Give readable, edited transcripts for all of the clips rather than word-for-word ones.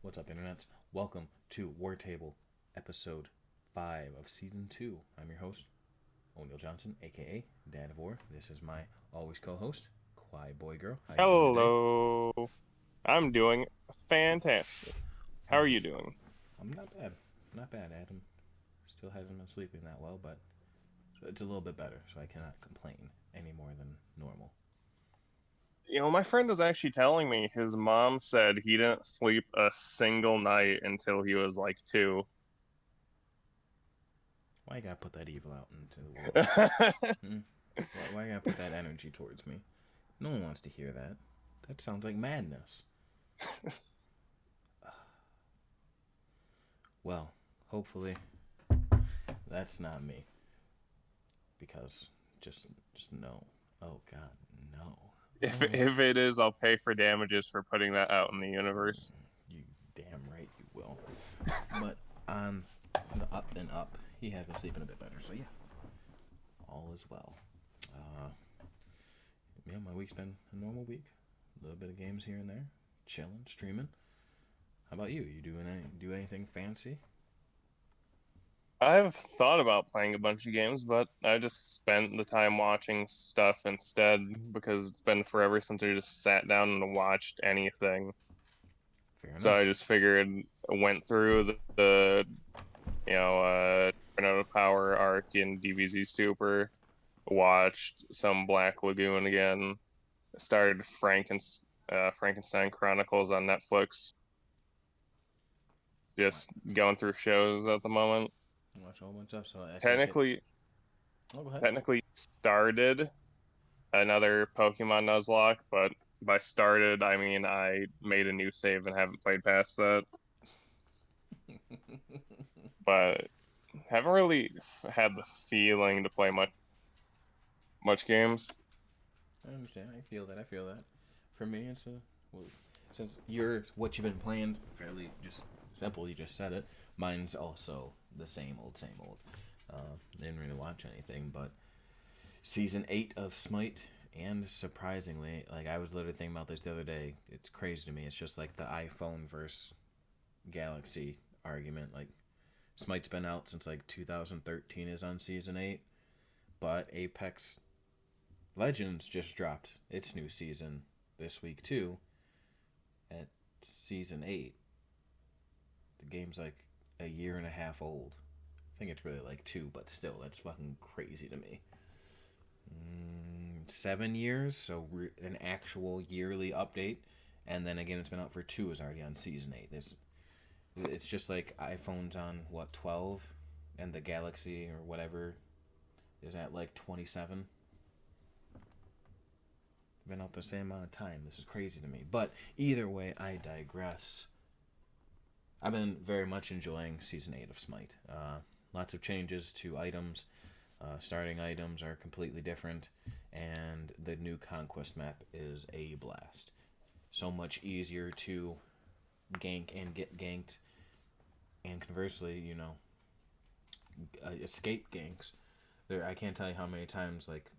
What's up, internets? Welcome to Wartable Episode 5 of Season 2. I'm your host, O'Neil Johnson, aka Dad of War. This is my always co-host, Quiet Boy Girl. How you doing today? Hello. I'm doing fantastic. How Oh, are you doing? I'm not bad. Not bad, Adam. Still hasn't been sleeping that well, but it's a little bit better, so I cannot complain any more than normal. My friend was actually telling me his mom said he didn't sleep a single night until he was like two. Why you gotta put that evil out into the world? Hmm? Why you gotta put that energy towards me? No one wants to hear that. That sounds like madness. Well, hopefully that's not me. Because just no. Oh God, no. If Oh, if it is, I'll pay for damages for putting that out in the universe. you damn right you will. But on the up and up, he has been sleeping a bit better. So yeah, all is well. Uh, yeah, my week's been a normal week. A little bit of games here and there, chilling, streaming. How about you? You do anything fancy? I've thought about playing a bunch of games, but I just spent the time watching stuff instead because it's been forever since I just sat down and watched anything. Fair So enough. I just figured went through the Tornado Power arc in DBZ Super, watched some Black Lagoon again, started Frankenstein Chronicles on Netflix, What? just going through shows at the moment. Watch a whole bunch of stuff. So I take it. Technically, Oh, go ahead. technically started another Pokemon Nuzlocke, but by started I mean I made a new save and haven't played past that. But haven't really had the feeling to play much games. I understand. I feel that. I feel that. For me, it's a well, since you're what you've been playing fairly just simple. You just said it. Mine's also the same old, same old. Didn't really watch anything, but season 8 of Smite, and surprisingly, like I was literally thinking about this the other day. It's crazy to me. It's just like the iPhone versus Galaxy argument. Like Smite's been out since like 2013 is on season 8, but Apex Legends just dropped its new season this week too at season 8. The game's like a year and a half old. I think it's really like 2, but still, that's fucking crazy to me. 7 years, so an actual yearly update, and then again, it's been out for 2. Is already on season 8. It's just like iPhone's on what 12, and the Galaxy or whatever is at like 27. Been out the same amount of time. This is crazy to me. But either way, I digress. I've been very much enjoying season 8 of Smite. Lots of changes to items. Starting items are completely different, and the new conquest map is a blast. So much easier to gank and get ganked, and conversely, escape ganks. I can't tell you how many times like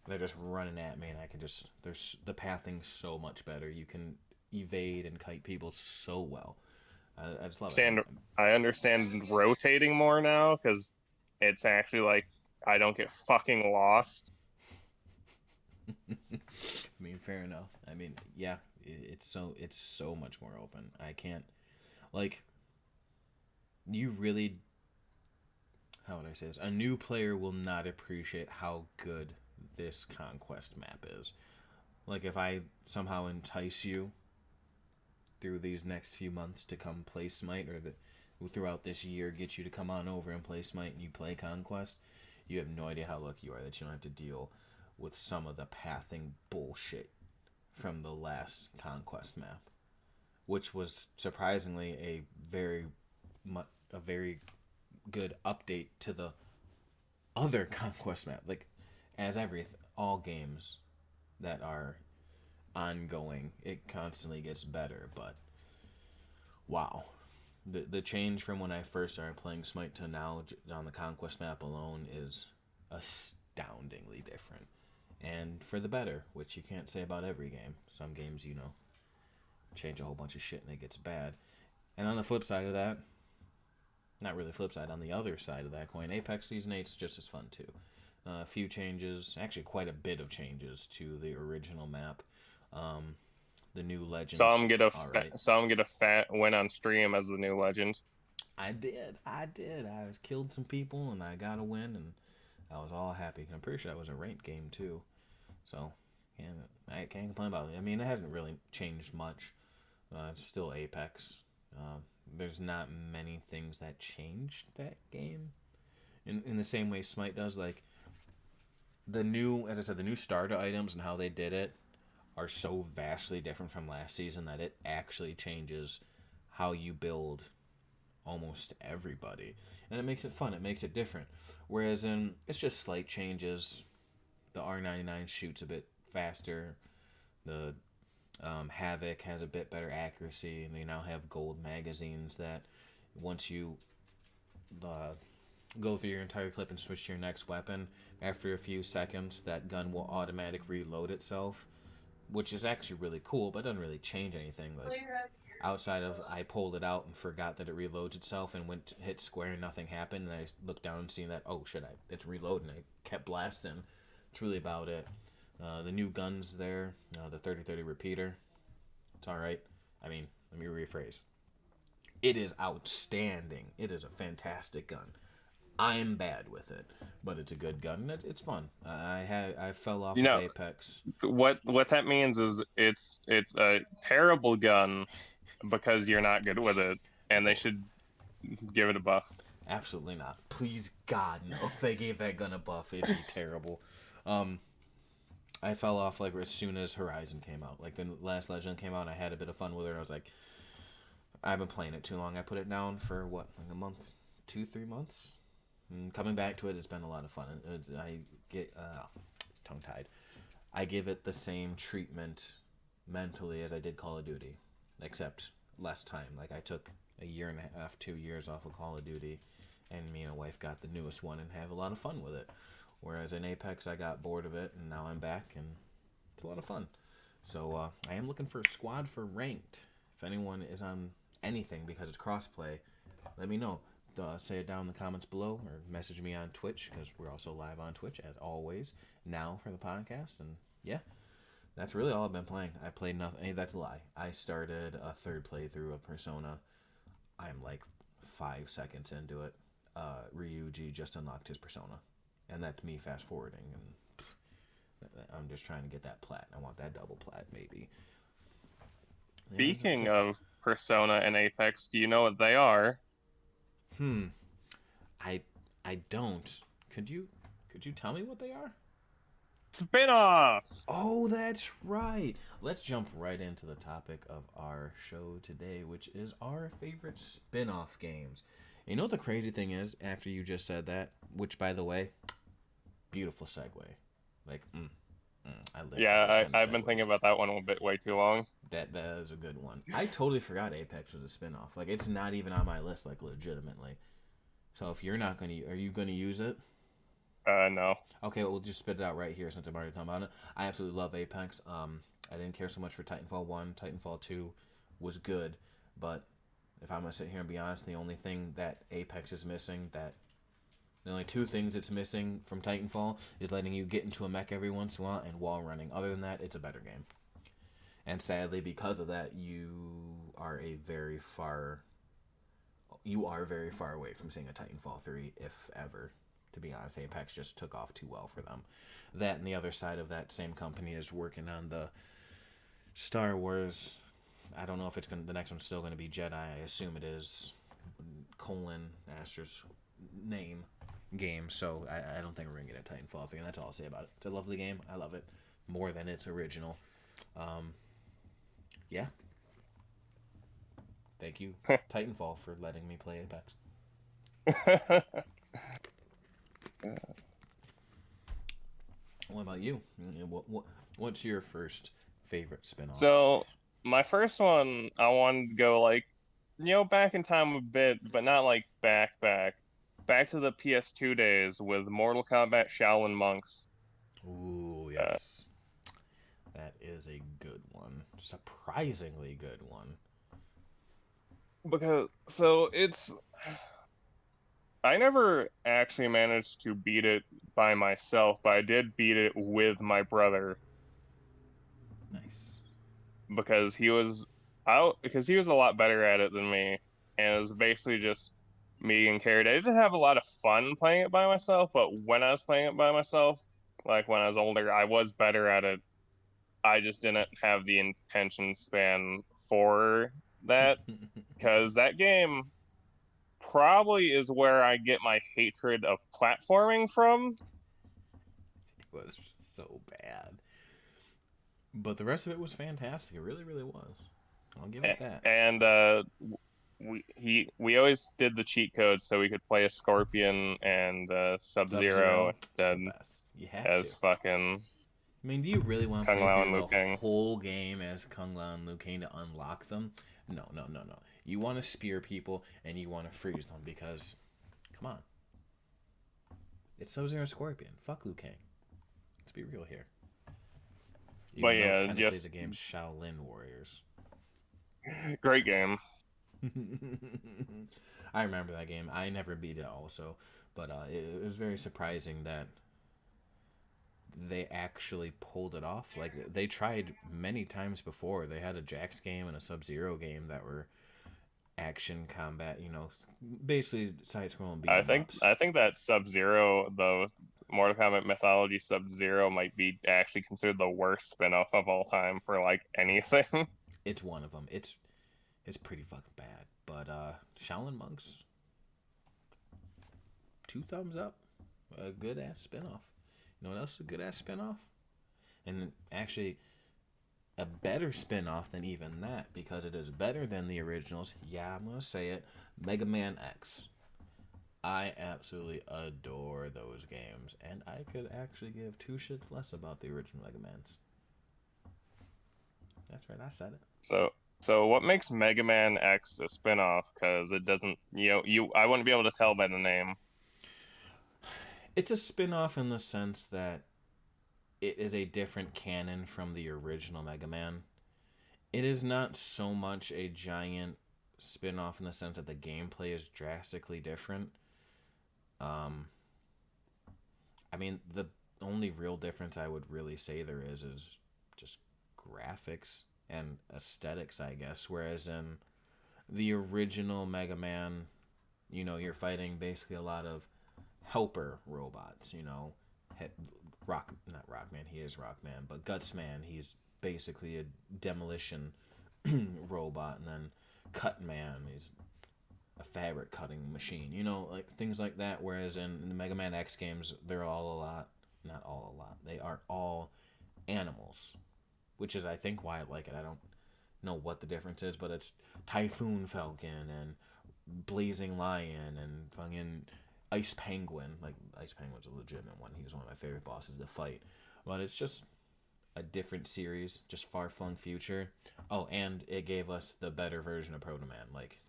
they're just running at me, and I can just there's the pathing so much better. You can evade and kite people so well. I just love it. Stand I understand rotating more now because it's actually like I don't get fucking lost. I mean, fair enough. I mean, yeah, it's so much more open. I can't like you really. How would I say this? A new player will not appreciate how good this conquest map is. Like if I somehow entice you through these next few months to come play Smite, or throughout this year get you to come on over and play Smite, and you play Conquest, you have no idea how lucky you are that you don't have to deal with some of the pathing bullshit from the last Conquest map, which was surprisingly a very good update to the other Conquest map. Like as all games that are ongoing, it constantly gets better. But wow, the change from when I first started playing Smite to now on the Conquest map alone is astoundingly different, and for the better, which you can't say about every game. Some games, change a whole bunch of shit and it gets bad. And on the flip side of that, not really flip side, on the other side of that coin, Apex Season 8 is just as fun too. A few changes, actually quite a bit of changes to the original map. Um, the new legends, all right. Saw him get a fat win on stream as the new legend. I did. I killed some people and I got a win and I was all happy. I'm pretty sure that was a ranked game too. So, yeah, I can't complain about it. I mean, it hasn't really changed much. It's still Apex. Uh, there's not many things that changed that game. In the same way Smite does, like the new, as I said, the new starter items and how they did it are so vastly different from last season that it actually changes how you build almost everybody, and it makes it fun. It makes it different. Whereas in it's just slight changes. The R99 shoots a bit faster. The Havoc has a bit better accuracy, and they now have gold magazines that once you uh, go through your entire clip and switch to your next weapon, after a few seconds, that gun will automatic reload itself, which is actually really cool, but doesn't really change anything. Like outside of I pulled it out and forgot that it reloads itself and went to hit square and nothing happened, and I looked down and seen that oh shit, it's reloading. I kept blasting. It's really about it. The new guns there, the 30-30 repeater. It's all right. I mean, let me rephrase. It is outstanding. It is a fantastic gun. I'm bad with it, but it's a good gun. It's fun. I fell off You of know Apex. what that means is it's a terrible gun because you're not good with it, and they Oh, should give it a buff. absolutely not. Please God, no. If they gave that gun a buff, it'd be terrible. Um, I fell off like as soon as Horizon came out. Like the last Legend came out, I had a bit of fun with it. I was like, I've been playing it too long. I put it down for what, like a month, 2-3 months. And coming back to it, it's been a lot of fun. I get tongue tied. I give it the same treatment mentally as I did Call of Duty, except less time. Like I took a year and a half, 2 years off of Call of Duty, and me and my wife got the newest one and have a lot of fun with it. Whereas in Apex, I got bored of it, and now I'm back, and it's a lot of fun. So I am looking for a squad for ranked. If anyone is on anything because it's crossplay, let me know. Say it down in the comments below or message me on Twitch because we're also live on Twitch as always now for the podcast. And yeah, that's really all I've been playing. I played nothing. Hey, that's a lie. I started a third playthrough of Persona. I'm like 5 seconds into it. Ryuji just unlocked his Persona, and that's me fast forwarding. And I'm just trying to get that plat. I want that double plat, maybe. Yeah, that's Speaking it. of Persona and Apex, do you know what they are? Hmm. I I don't. Could you tell me what they are? Spin-offs. Oh, that's right. Let's jump right into the topic of our show today, which is our favorite spin off games. You know what the crazy thing is after you just said that, which, by the way, beautiful segue. Like, I live for those Yeah, kind of I've been thinking segues. about that one a bit way too long. That is a good one. I totally forgot Apex was a spin off. Like, it's not even on my list, like, legitimately. So if you're not going to, are you going to use it? No. Okay, we'll just spit it out right here since I'm already talking about it. I absolutely love Apex. I didn't care so much for Titanfall 1. Titanfall 2 was good, but if I'm going to sit here and be honest, the only thing that Apex is missing, that the only two things it's missing from Titanfall is letting you get into a mech every once in a while and wall running. Other than that, it's a better game. And sadly, because of that, are a very far you are very far away from seeing a Titanfall 3, if ever. To be honest, Apex just took off too well for them. That and the other side of that same company is working on the Star Wars. I don't know if the next one's still gonna be Jedi. I assume it is. Colon Aster's name game. So I don't think we're gonna get a Titanfall 3, and that's all I'll say about it. It's a lovely game. I love it more than its original. Um, yeah. Thank you, Titanfall, for letting me play Apex. What about you? What's your first favorite spinoff? So my first one, I wanted to go like, back in time a bit, but not like back to the PS2 days with Mortal Kombat Shaolin Monks. Ooh, Uh, yes, that is a good one. Surprisingly good one. because so it's I never actually managed to beat it by myself, but I did beat it with my brother Nice. because he was out because he was a lot better at it than me, and it was basically just me and carried. I did have a lot of fun playing it by myself, but when I was playing it by myself, like when I was older, I was better at it. I just didn't have the intention span for that because that game probably is where I get my hatred of platforming from. It was so bad. But the rest of it was fantastic. It really, really was. I'll give it that. And we always did the cheat code so we could play a Scorpion and Sub Sub-Zero Zero, instead the best. You have to. as fucking I mean, do you really want to Kung play Lao through and Liu the Kang. whole game as Kung Lao and Liu Kang to unlock them? No, no, no, no. You want to spear people and you want to freeze them because, come on, it's Sub Zero Scorpion. Fuck Liu Kang. Let's be real here. But Even though yeah, technically the just game's Shaolin Warriors. great game. I remember that game. I never beat it also, but it was very surprising that they actually pulled it off. Like they tried many times before. They had a Jax game and a Sub Zero game that were action combat. Basically side scrolling beat 'em ups. I think that Sub-Zero, though, Mortal Kombat Mythology Sub-Zero might be actually considered the worst spin-off of all time for like anything. It's one of them. It's pretty fucking bad. But Shaolin Monks, 2 thumbs up. A good ass spinoff. You know what else is a good ass spinoff? And actually a better spin-off than even that because it is better than the originals. Yeah, I'm gonna say it. Mega Man X. I absolutely adore those games, and I could actually give two shits less about the original Mega Mans. That's right, I said it. So what makes Mega Man X a spin-off? Because it doesn't, I wouldn't be able to tell by the name. It's a spin-off in the sense that it is a different canon from the original Mega Man. It is not so much a giant spin-off in the sense that the gameplay is drastically different. Um, I mean, the only real difference I would really say there is just graphics and aesthetics, I guess. Whereas in the original Mega Man, you're fighting basically a lot of helper robots. Not Rockman, he is Rockman, but Gutsman, he's basically a demolition robot, and then Cutman, he's a fabric cutting machine, like things like that. Whereas in the Mega Man X games, they're all a lot, not all a lot, they are all animals, which is I think why I like it. I don't know what the difference is, but it's Typhoon Falcon and Blazing Lion and fucking Ice Penguin. Like Ice Penguin's a legitimate one. He was one of my favorite bosses to fight. But it's just a different series, just far flung future. Oh, and it gave us the better version of Proto Man. Like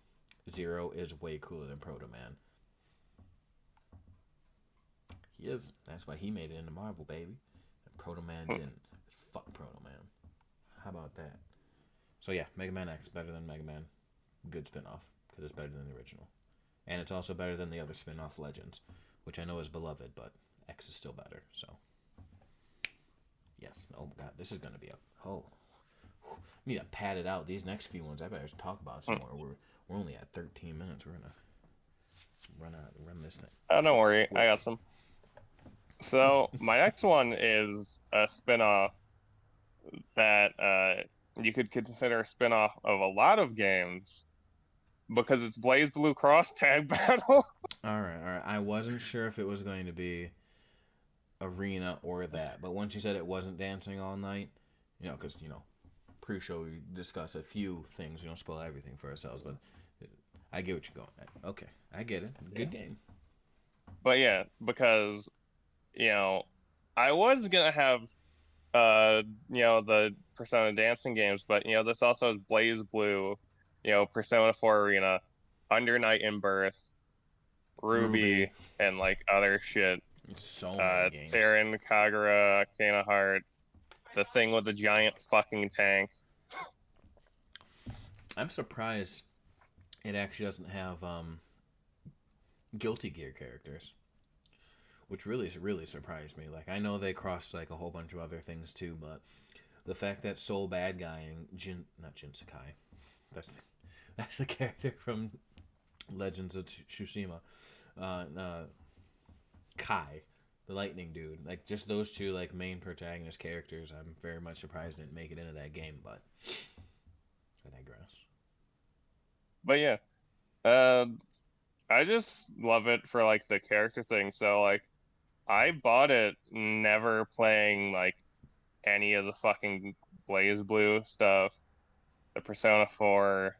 Zero is way cooler than Proto Man. He is. That's why he made it into Marvel, baby. And Proto Man didn't. Fuck Proto Man. How about that? So yeah, Mega Man X better than Mega Man. Good spin-off because it's better than the original, and it's also better than the other spin-off Legends, which I know is beloved, but X is still better. So yes. Oh my god, this is gonna be a need to pad it out. These next few ones, I better talk about some more. We're only at 13 minutes. We're gonna run this thing Oh, don't worry, I got quick. some. So my next one is a spin-off that you could consider a spin-off of a lot of games because it's Blaze Blue Cross Tag Battle. All right, all right. I wasn't sure if it was going to be arena or that, but once you said it wasn't dancing all night, because pre-show we discuss a few things. We don't spoil everything for ourselves, but I get what you're going at. Okay, I get it. Good game. But yeah, because you know, I was gonna have the Persona dancing games, but this also has Blaze Blue, Persona 4 Arena, Under Night in Birth, Ruby. Ruby, and like other shit. So many games. Terran, Kagura, Kena Heart, the thing with the giant fucking tank. I'm surprised it actually doesn't have Guilty Gear characters, which really surprised me. Like I know they crossed like a whole bunch of other things too, but the fact that Soul Bad Guy and not Jin Sakai, that's the, that's the character from Legends of Tsushima, uh, Kai, the lightning dude, like just those two like main protagonist characters, I'm very much surprised didn't make it into that game, but I digress. But yeah, uh, I just love it for like the character thing. So like, I bought it never playing like any of the fucking Blaze Blue stuff, the Persona 4,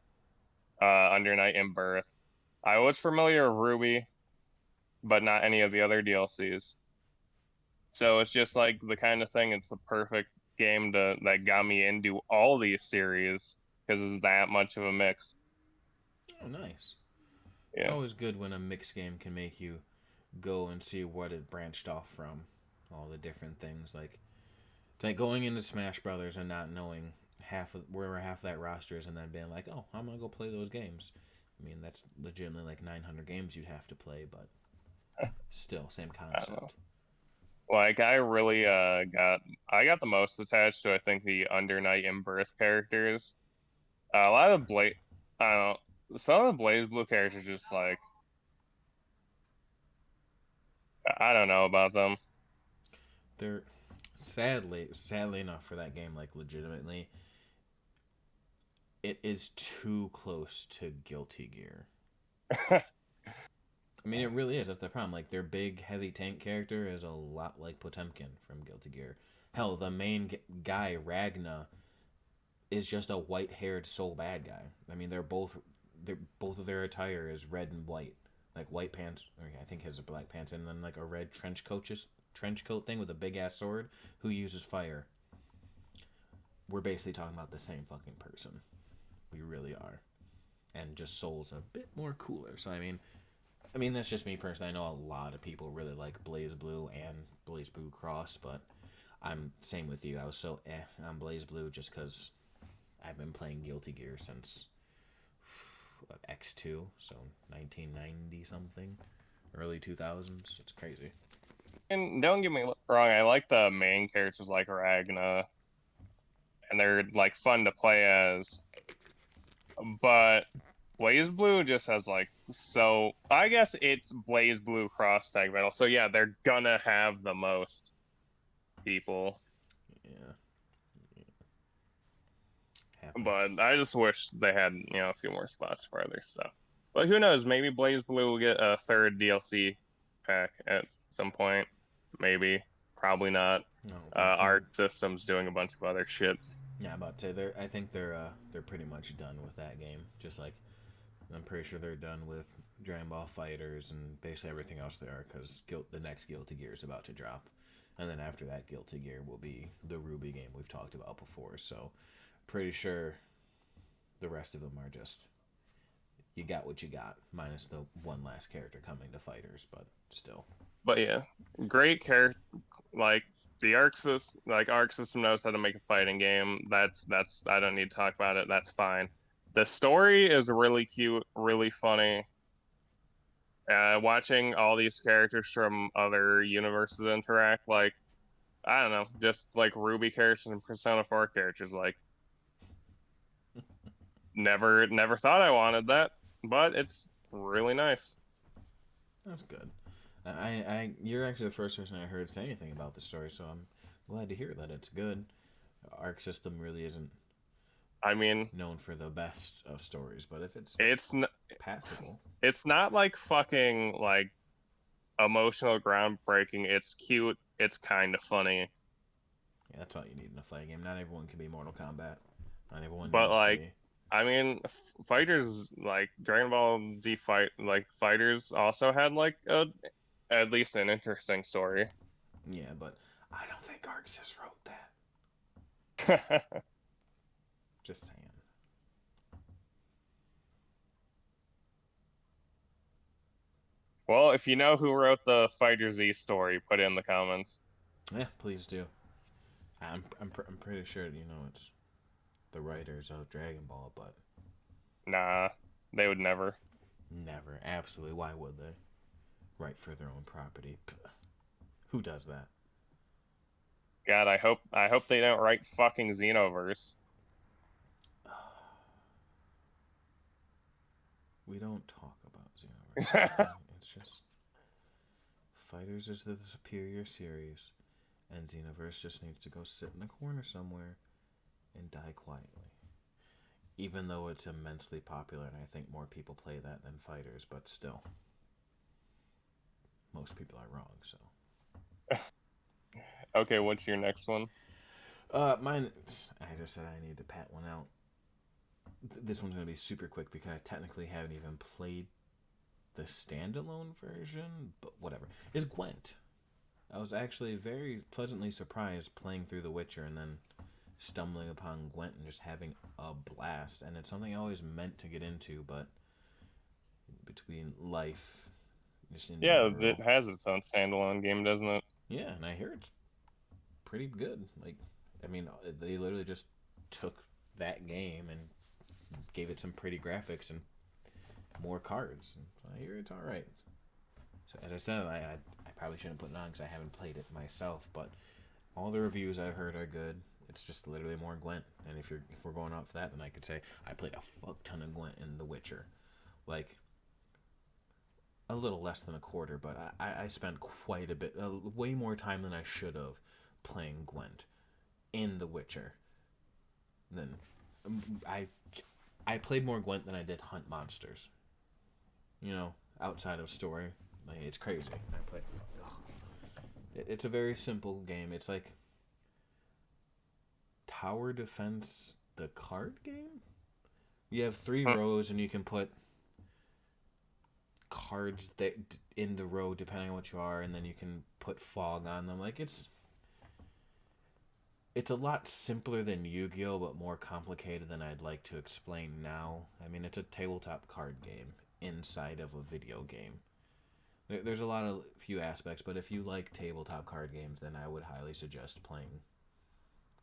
Under Night in Birth. I was familiar with Ruby, but not any of the other DLCs. So it's just like the kind of thing. It's a perfect game to that got me into all these series because it's that much of a mix. Oh, nice. It's Yeah, always good when a mixed game can make you go and see what it branched off from, all the different things. Like it's like going into Smash Brothers and not knowing half of where half of that roster is, and then being like, oh, I'm gonna go play those games. I mean, that's legitimately like 900 games you'd have to play, but still, same I don't know. concept. Like I got the most attached to I think the Under Night in Birth characters. A lot of Blaze, I don't know, some of the Blaze Blue characters just like I don't know about them. They're sadly enough for that game, like legitimately, it is too close to Guilty Gear. I mean, it really is. That's the problem. Like, their big, heavy tank character is a lot like Potemkin from Guilty Gear. Hell, the main guy, Ragna, is just a white-haired soul bad guy. I mean, they're both of their attire is red and white, like white pants. Or I think his are black pants, and then like a red trench coat thing with a big ass sword who uses fire. We're basically talking about the same fucking person. We really are, and just Soul's a bit more cooler. So I mean that's just me personally. I know a lot of people really like Blaze Blue and Blaze Blue Cross, but I'm same with you. I was so on Blaze Blue just because I've been playing Guilty Gear since what, X2, so 1990 something, early 2000s. It's crazy. And don't get me wrong, I like the main characters like Ragna, and they're like fun to play as. But Blaze Blue just has like so I guess it's Blaze Blue Cross Tag Battle. So yeah, they're gonna have the most people. Yeah, happens. But I just wish they had, a few more spots for other stuff. But who knows? Maybe Blaze Blue will get a third DLC pack at some point. Maybe. Probably not. I don't think so. Arc System's doing a bunch of other shit. Yeah, I'm about to say I think they're pretty much done with that game. Just like I'm pretty sure they're done with Dragon Ball Fighters and basically everything else there because the next Guilty Gear is about to drop, and then after that Guilty Gear will be the Ruby game we've talked about before. So pretty sure the rest of them are just you got what you got, minus the one last character coming to Fighters, but still. But yeah, great character. Like the Arc System knows how to make a fighting game. That's I don't need to talk about it. That's fine. The story is really cute, really funny. Watching all these characters from other universes interact, like I don't know, just like Ruby characters and Persona 4 characters, like never thought I wanted that, but it's really nice. That's good. You're actually the first person I heard say anything about the story, so I'm glad to hear that it's good. Arc System really isn't I mean, known for the best of stories, but if it's it's n passable, it's not like fucking like emotional groundbreaking. It's cute. It's kind of funny. yeah, that's all you need in a fighting game. Not everyone can be Mortal Kombat. Not everyone But needs to like, be. I mean, fighters like Dragon Ball Z fighters also had like a at least an interesting story. Yeah, but I don't think Arc Sys wrote that. Just saying. Well, if you know who wrote the Fighter Z story, put it in the comments. Yeah, please do. I'm pretty sure you know it's the writers of Dragon Ball, but Nah, They would never. Never. Absolutely. Why would they? Right for their own property. Who does that? God, I hope they don't write fucking Xenoverse. We don't talk about Xenoverse, okay? It's just Fighters is the superior series, and Xenoverse just needs to go sit in a corner somewhere and die quietly. Even though it's immensely popular, and I think more people play that than Fighters, but still, most people are wrong. So, Okay, what's your next one? mine. I just said I need to pat one out. This one's gonna be super quick because I technically haven't even played the standalone version, but whatever. Is Gwent. I was actually very pleasantly surprised playing through The Witcher and then stumbling upon Gwent and just having a blast. And it's something I always meant to get into, but between life, just in Yeah, general. it has its own standalone game, doesn't it? Yeah, and I hear it's pretty good. Like, I mean, they literally just took that game and gave it some pretty graphics and more cards. And I hear it's all right. So as I said, I probably shouldn't put it on because I haven't played it myself, but all the reviews I've heard are good. It's just literally more Gwent, and if we're going off that, then I could say I played a fuck ton of Gwent in The Witcher, like a little less than a quarter, but I spent quite a bit, way more time than I should have playing Gwent in The Witcher. Then I I played more Gwent than I did Hunt Monsters. You know, outside of story, like, it's crazy. I played. It's a very simple game. It's like Tower Defense, the card game. You have three Hmm. rows, and you can put cards that in the row depending on what you are, and then you can put fog on them. Like, it's a lot simpler than Yu-Gi-Oh, but more complicated than I'd like to explain now. I mean, it's a tabletop card game inside of a video game. There's a lot of few aspects, but if you like tabletop card games, then I would highly suggest playing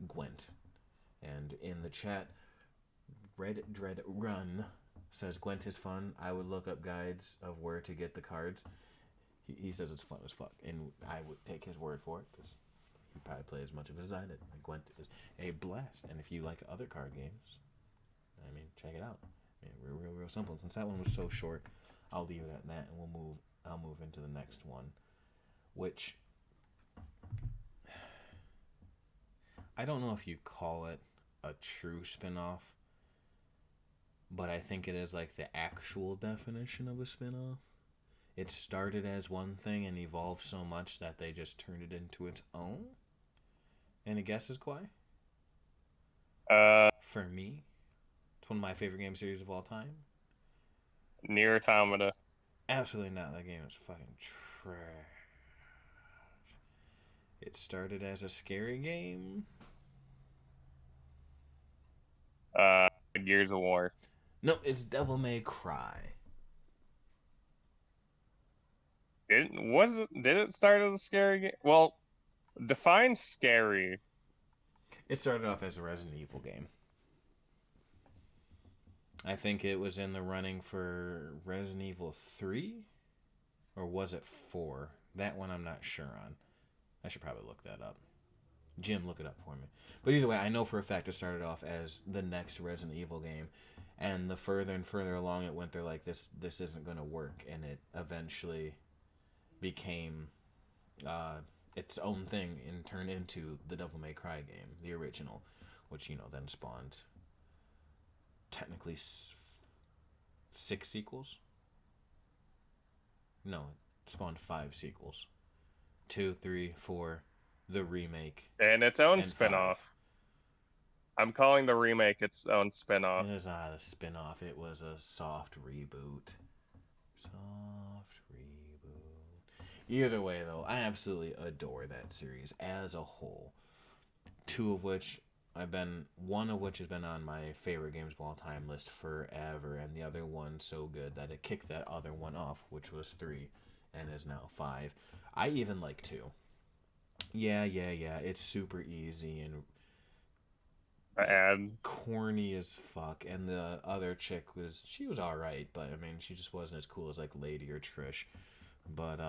Gwent. And in the chat, Red Dread Run says Gwent is fun. I would look up guides of where to get the cards. He says it's fun as fuck, and I would take his word for it because he probably played as much of it as I did. Gwent is a blast, and if you like other card games, I mean, check it out. I mean, real simple. Since that one was so short, I'll leave it at that, and we'll move. I'll move into the next one, which I don't know if you call it a true spin-off, but I think it is like the actual definition of a spin-off. It started as one thing and evolved so much that they just turned it into its own. Any guesses, Kwai? Uh, For me, it's one of my favorite game series of all time. Near Automata. Absolutely not. That game is fucking trash. It started as a scary game. Uh, Gears of War. No, it's Devil May Cry. Did it start as a scary game? Well, define scary. It started off as a Resident Evil game. I think it was in the running for Resident Evil 3, or was it 4? That one I'm not sure on. I should probably look that up. Jim, look it up for me. But either way, I know for a fact it started off as the next Resident Evil game, and the further and further along it went, they're like, this isn't going to work, and it eventually became uh, its own thing and turned into the Devil May Cry game, the original, which then spawned technically 6 sequels. No, it spawned 5 sequels. 2, 3, 4, the remake, And its own and 5. spin-off. I'm calling the remake its own It spin-off. is not a spin off, it was a soft reboot. Soft reboot. Either way, though, I absolutely adore that series as a whole. One of which has been on my favorite games of all time list forever, and the other one so good that it kicked that other one off, which was 3, and is now 5. I even like 2. Yeah. It's super easy and The ad. corny as fuck, and the other chick she was all right, but I mean she just wasn't as cool as like Lady or Trish. But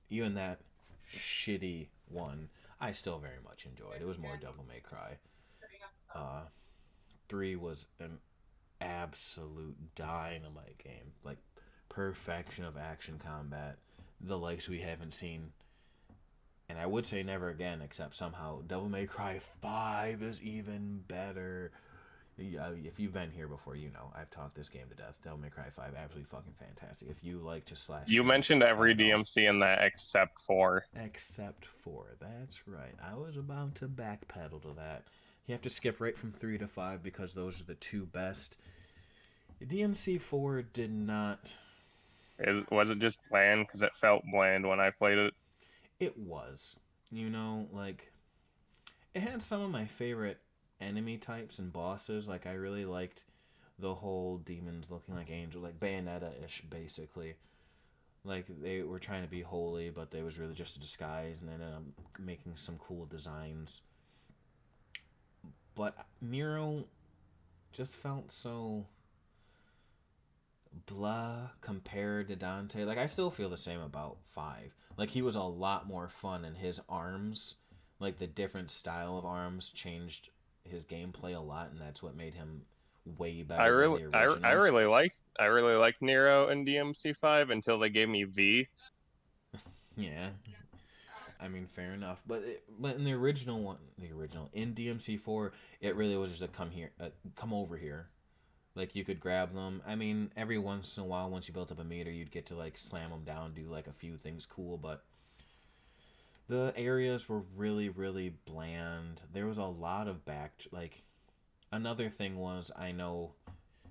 even that shitty one, I still very much enjoyed. It was more Devil May Cry. Uh, 3 was an absolute dynamite game, like perfection of action combat, the likes we haven't seen. And I would say never again, except somehow Devil May Cry 5 is even better. If you've been here before, you know I've talked this game to death. Devil May Cry 5, absolutely fucking fantastic. If you like to slash You things mentioned every at all. DMC in that except for. Except for, that's right. I was about to backpedal to that. You have to skip right from 3 to 5 because those are the two best. DMC 4 did not. Was it just bland because it felt bland when I played it? It was. You know, like, it had some of my favorite enemy types and bosses. Like, I really liked the whole demons looking like angels, like Bayonetta ish, basically. Like, they were trying to be holy, but they was really just a disguise, and ended up making some cool designs. But Nero just felt so blah compared to Dante. Like, I still feel the same about 5. Like, he was a lot more fun, and his arms, like the different style of arms, changed his gameplay a lot, and that's what made him way I better than really, the I original. really liked, I really liked Nero in DMC5 until they gave me V. Yeah, I mean, fair enough. But in the original one, in DMC4, it really was just a come over here. Like, you could grab them. I mean, every once in a while, once you built up a meter, you'd get to like slam them down, do like a few things cool. But the areas were really, really bland. There was a lot of like. Another thing was, I know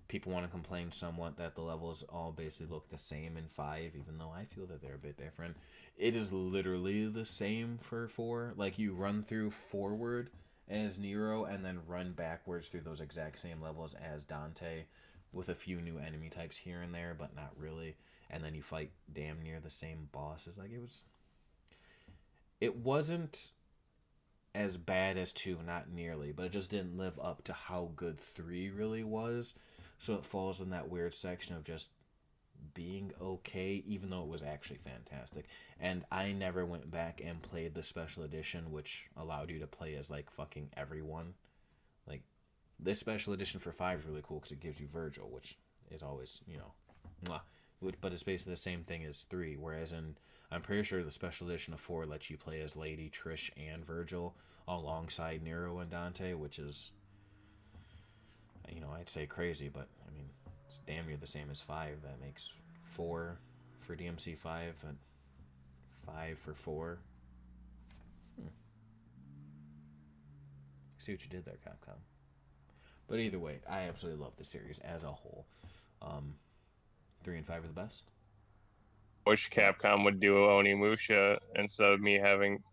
people want to complain somewhat that the levels all basically look the same in 5, even though I feel that they're a bit different. It is literally the same for 4. Like, you run through forward as Nero and then run backwards through those exact same levels as Dante, with a few new enemy types here and there, but not really. And then you fight damn near the same bosses. Like, it wasn't as bad as 2, not nearly, but it just didn't live up to how good 3 really was. So it falls in that weird section of just being okay, even though it was actually fantastic. And I never went back and played the special edition, which allowed you to play as like fucking everyone. Like, this special edition for 5 is really cool because it gives you Virgil, which is always, mwah. But it's basically the same thing as 3. Whereas I'm pretty sure the special edition of 4 lets you play as Lady, Trish, and Virgil alongside Nero and Dante, which is, I'd say crazy, but I mean, it's damn near the same as 5. That makes 4 for DMC 5 and 5 for 4. See what you did there, Capcom. But either way, I absolutely love the series as a whole. Um, 3 and 5 are the best. Wish But Capcom would do Onimusha instead of me having.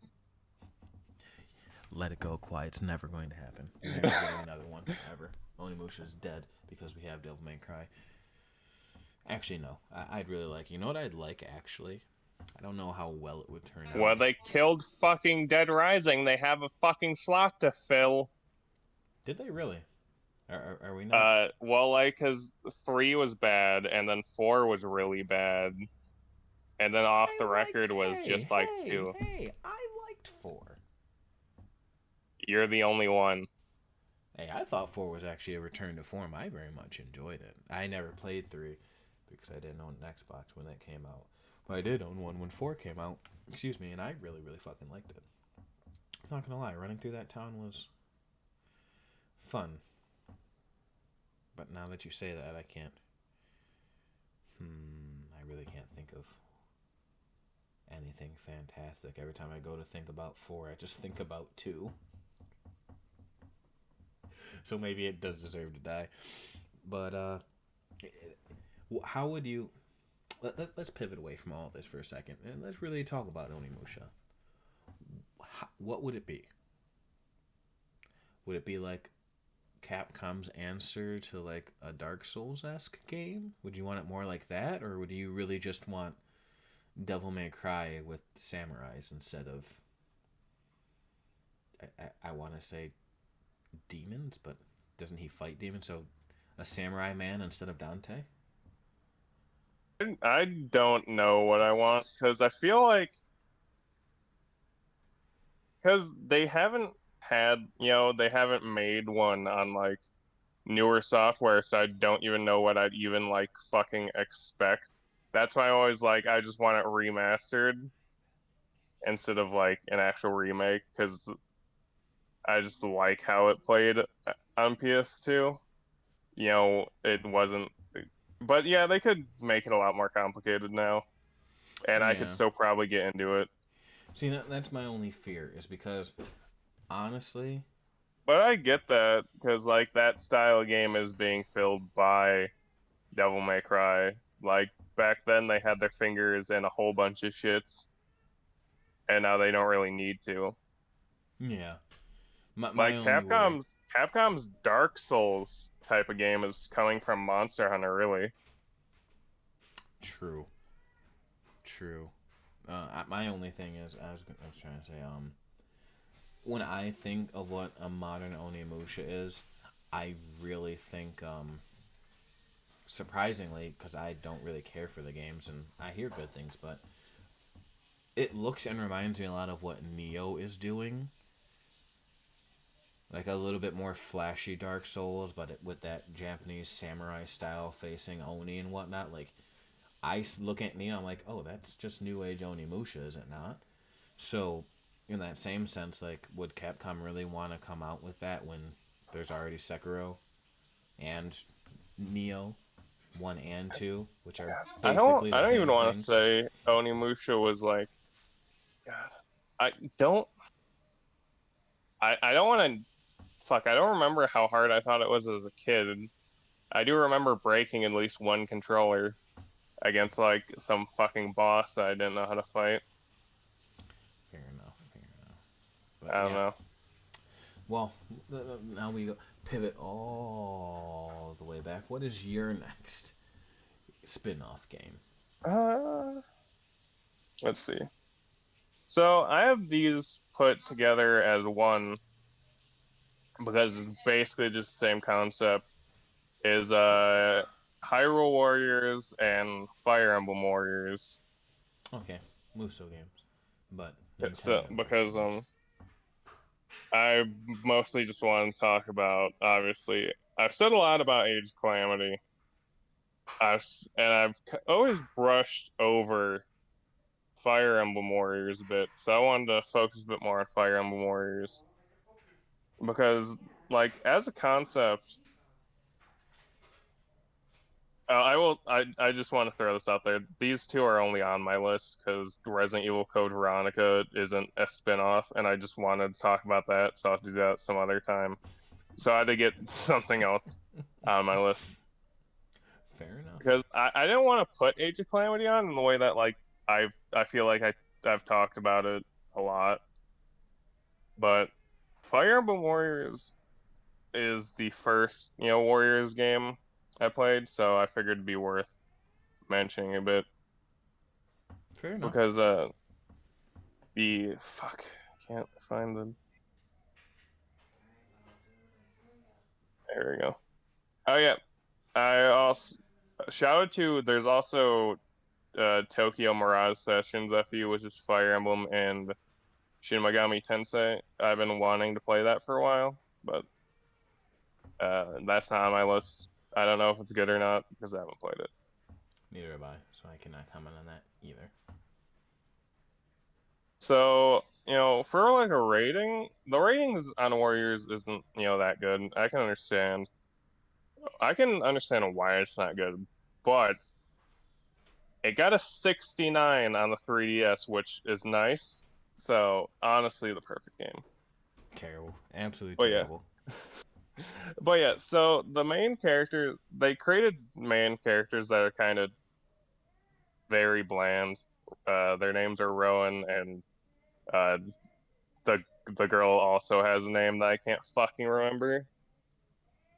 let it go, quiet. It's never going to happen. You're never getting another one, ever. Onimusha is dead because we have Devil May Cry. Actually, no. I'd really like. You know what I'd like, actually? I don't know how well it would turn Well, out. they killed fucking Dead Rising. They have a fucking slot to fill. Did they really? Are we not? Well, like, cause 3 was bad, and then 4 was really bad, and then Off the I liked. Record was Hey, just like hey, 2. hey! I liked 4. You're the only one. Hey, I thought 4 was actually a return to form. I very much enjoyed it. I never played 3 because I didn't own an Xbox when that came out. But I did own one when 4 came out. Excuse me, and I really, really fucking liked it. I'm not gonna lie, running through that town was fun. But now that you say that, I can't. I really can't think of anything fantastic. Every time I go to think about 4, I just think about 2. So maybe it does deserve to die. But how would you? Let's pivot away from all this for a second and let's really talk about Onimusha. What would it be? Would it be like Capcom's answer to like a Dark Souls esque game? Would you want it more like that, or would you really just want Devil May Cry with samurais instead of? I want to say demons, but doesn't he fight demons? So a samurai man instead of Dante? I don't know what I want because I feel like because they haven't had, they haven't made one on like newer software, so I don't even know what I'd even like fucking expect. That's why I always like I just want it remastered instead of like an actual remake because I just like how it played on PS2. It wasn't, but yeah, they could make it a lot more complicated now, and I could Yeah. still probably get into it. See, that's my only fear is because honestly, But I get that because like that style of game is being filled by Devil May Cry. Like back then they had their fingers in a whole bunch of shits, and now they don't really need to. yeah. My Like only worry. Capcom's Dark Souls type of game is coming from Monster Hunter, really. True. True. My only thing is, I was trying to say, when I think of what a modern Onimusha is, I really think, surprisingly, because I don't really care for the games and I hear good things, but it looks and reminds me a lot of what Neo is doing. Like a little bit more flashy Dark Souls, but with that Japanese samurai style facing Oni and whatnot. Like, look at Neo, I'm like, oh, that's just New Age Onimusha, is it not? So, in that same sense, like, would Capcom really want to come out with that when there's already Sekiro and Neo 1 and 2, which are basically I the don't even same want to thing? say Onimusha was like God. I don't I don't want to fuck. I don't remember how hard I thought it was as a kid. I do remember breaking at least one controller against like some fucking boss that I didn't know how to fight. Fair enough, fair enough. I But don't yeah, know. well, now we go pivot all the way back. What is your next spin off game? Uh, let's see. So I have these put together as one because it's basically just the same concept. Is Hyrule Warriors and Fire Emblem Warriors. Okay, Muso games. But So Nintendo Muso because games. I mostly just want to talk about obviously I've said a lot about Age Calamity. I've always brushed over Fire Emblem Warriors a bit, so I wanted to focus a bit more on Fire Emblem Warriors because like as a concept, I just want to throw this out there. These two are only on my list because Resident Evil Code Veronica isn't a spin-off, and I just wanted to talk about that, so I'll do that some other time. So I had to get something else on my list Fair enough. because I didn't want to put Age of Calamity on in the way that like I feel like I've talked about it a lot, but Fire Emblem Warriors is the first Warriors game I played, so I figured it'd be worth mentioning a bit Fair enough. because the fuck I can't find the there we go. Oh yeah, I also shout out to there's also Tokyo Mirage Sessions FE, which is Fire Emblem and Shin Megami Tensei. I've been wanting to play that for a while, but that's not on my list. I don't know if it's good or not because I haven't played it. Neither have I, so I cannot comment on that either. So, for like a rating, the ratings on Warriors isn't, that good. I can understand why it's not good, but it got a 69 on the 3DS, which is nice. So, honestly, the perfect game. Terrible. Absolutely But yeah. terrible. But yeah, so the main character, they created main characters that are kind of very bland. Their names are Rowan, and uh, the girl also has a name that I can't fucking remember.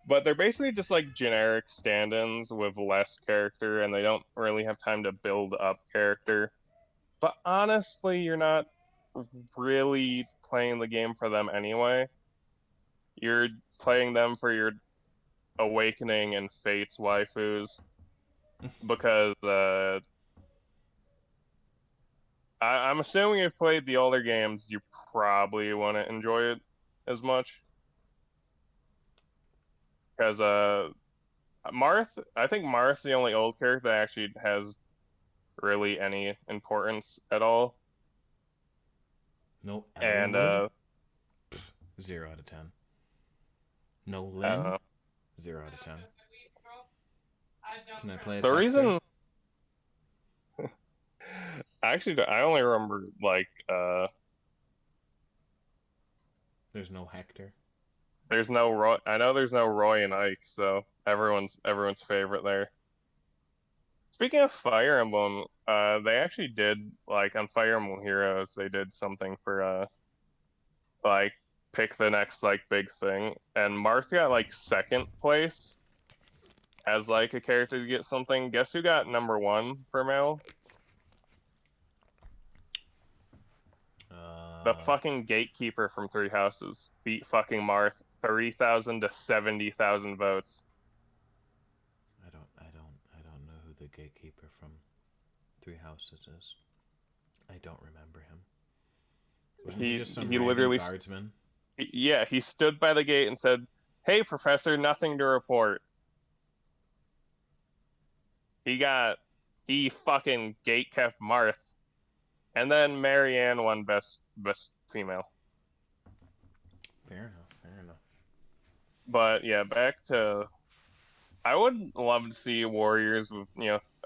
But they're basically just like generic stand-ins with less character, and they don't really have time to build up character. But honestly, you're not really playing the game for them anyway. You're playing them for your Awakening and Fates waifus because I'm assuming you've played the older games, you probably wouldn't enjoy it as much. Because Marth, I think Marth's the only old character that actually has really any importance at all. No And Elwood? 0 out of 10. No I don't Lynn? know. 0 out of 10. Can I play as The Hector? reason, actually, I only remember like There's no Hector. there's no Roy. I know there's no Roy and Ike, so everyone's favorite there. Speaking of Fire Emblem, they actually did like on Fire Emblem Heroes, they did something for like pick the next like big thing, and Marth got like second place as like a character to get something. Guess who got number one for male? The Uh, fucking gatekeeper from Three Houses beat fucking Marth 30,000 to 70,000 votes. I don't know who the gatekeeper from Three Houses is. I don't remember him. Wasn't he just some He random literally, guardsman? yeah, he stood by the gate and said, "Hey, professor, nothing to report." He fucking gate kept Marth, and then Marianne won best female. Fair enough. Fair enough. But yeah, back to, I would love to see Warriors with